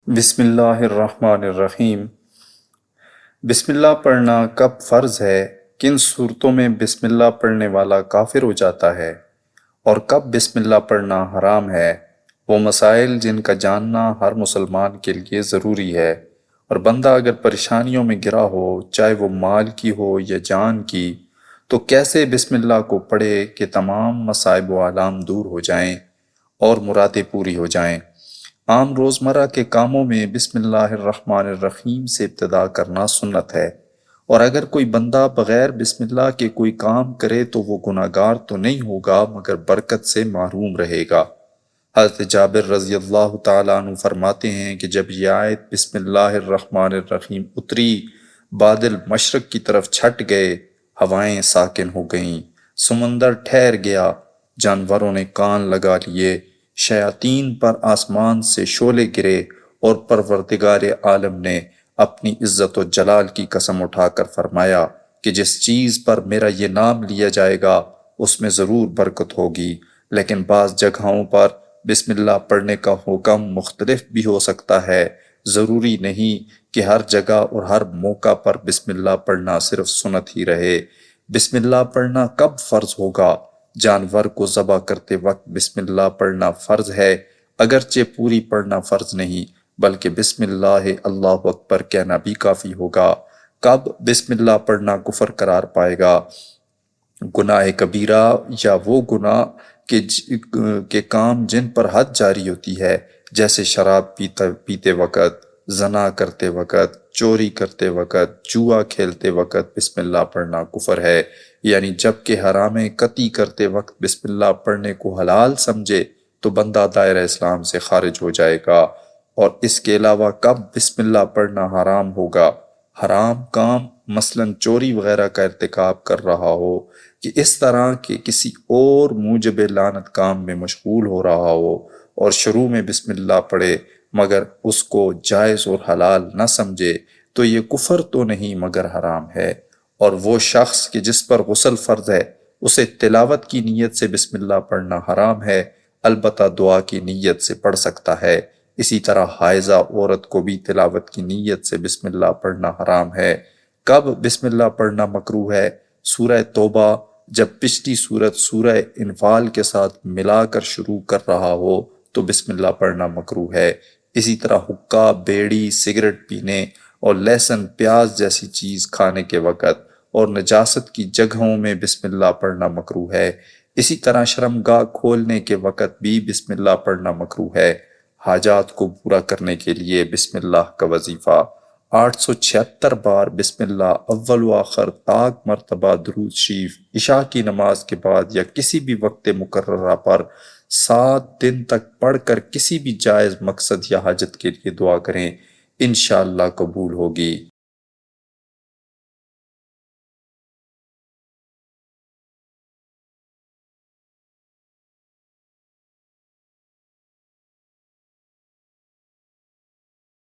بسم اللہ الرحمن الرحیم۔ بسم اللہ پڑھنا کب فرض ہے، کن صورتوں میں بسم اللہ پڑھنے والا کافر ہو جاتا ہے، اور کب بسم اللہ پڑھنا حرام ہے، وہ مسائل جن کا جاننا ہر مسلمان کے لیے ضروری ہے۔ اور بندہ اگر پریشانیوں میں گرا ہو، چاہے وہ مال کی ہو یا جان کی، تو کیسے بسم اللہ کو پڑھے کہ تمام مصائب و آلام دور ہو جائیں اور مرادیں پوری ہو جائیں۔ عام روزمرہ کے کاموں میں بسم اللہ الرحمن الرحیم سے ابتدا کرنا سنت ہے، اور اگر کوئی بندہ بغیر بسم اللہ کے کوئی کام کرے تو وہ گناہگار تو نہیں ہوگا مگر برکت سے محروم رہے گا۔ حضرت جابر رضی اللہ تعالیٰ عنہ فرماتے ہیں کہ جب یہ آیت بسم اللہ الرحمن الرحیم اتری، بادل مشرق کی طرف چھٹ گئے، ہوائیں ساکن ہو گئیں، سمندر ٹھہر گیا، جانوروں نے کان لگا لیے، شیاطین پر آسمان سے شعلے گرے، اور پروردگار عالم نے اپنی عزت و جلال کی قسم اٹھا کر فرمایا کہ جس چیز پر میرا یہ نام لیا جائے گا اس میں ضرور برکت ہوگی۔ لیکن بعض جگہوں پر بسم اللہ پڑھنے کا حکم مختلف بھی ہو سکتا ہے، ضروری نہیں کہ ہر جگہ اور ہر موقع پر بسم اللہ پڑھنا صرف سنت ہی رہے۔ بسم اللہ پڑھنا کب فرض ہوگا؟ جانور کو ذبح کرتے وقت بسم اللہ پڑھنا فرض ہے، اگرچہ پوری پڑھنا فرض نہیں، بلکہ بسم اللہ اللہ اکبر کہنا بھی کافی ہوگا۔ کب بسم اللہ پڑھنا کفر قرار پائے گا؟ گناہ کبیرہ یا وہ گناہ کے کام جن پر حد جاری ہوتی ہے، جیسے شراب پیتے وقت، زنا کرتے وقت، چوری کرتے وقت، جوا کھیلتے وقت بسم اللہ پڑھنا کفر ہے۔ یعنی جب کہ حرام قطعی کرتے وقت بسم اللہ پڑھنے کو حلال سمجھے تو بندہ دائرہ اسلام سے خارج ہو جائے گا۔ اور اس کے علاوہ کب بسم اللہ پڑھنا حرام ہوگا؟ حرام کام مثلا چوری وغیرہ کا ارتکاب کر رہا ہو، کہ اس طرح کے کسی اور موجب لعنت کام میں مشغول ہو رہا ہو اور شروع میں بسم اللہ پڑھے مگر اس کو جائز اور حلال نہ سمجھے تو یہ کفر تو نہیں مگر حرام ہے۔ اور وہ شخص کہ جس پر غسل فرض ہے اسے تلاوت کی نیت سے بسم اللہ پڑھنا حرام ہے، البتہ دعا کی نیت سے پڑھ سکتا ہے۔ اسی طرح حائضہ عورت کو بھی تلاوت کی نیت سے بسم اللہ پڑھنا حرام ہے۔ کب بسم اللہ پڑھنا مکروہ ہے؟ سورہ توبہ جب پچھلی سورت سورہ انفال کے ساتھ ملا کر شروع کر رہا ہو تو بسم اللہ پڑھنا مکروہ ہے۔ اسی طرح حقہ، بیڑی، سگریٹ پینے اور لہسن پیاز جیسی چیز کھانے کے وقت اور نجاست کی جگہوں میں بسم اللہ پڑھنا مکروہ ہے۔ اسی طرح شرمگاہ کھولنے کے وقت بھی بسم اللہ پڑھنا مکروہ ہے۔ حاجات کو پورا کرنے کے لیے بسم اللہ کا وظیفہ 876 بار بسم اللہ اول و آخر طاق مرتبہ درود شریف عشاء کی نماز کے بعد یا کسی بھی وقت مقررہ پر 7 دن تک پڑھ کر کسی بھی جائز مقصد یا حاجت کے لیے دعا کریں، انشاءاللہ قبول ہوگی۔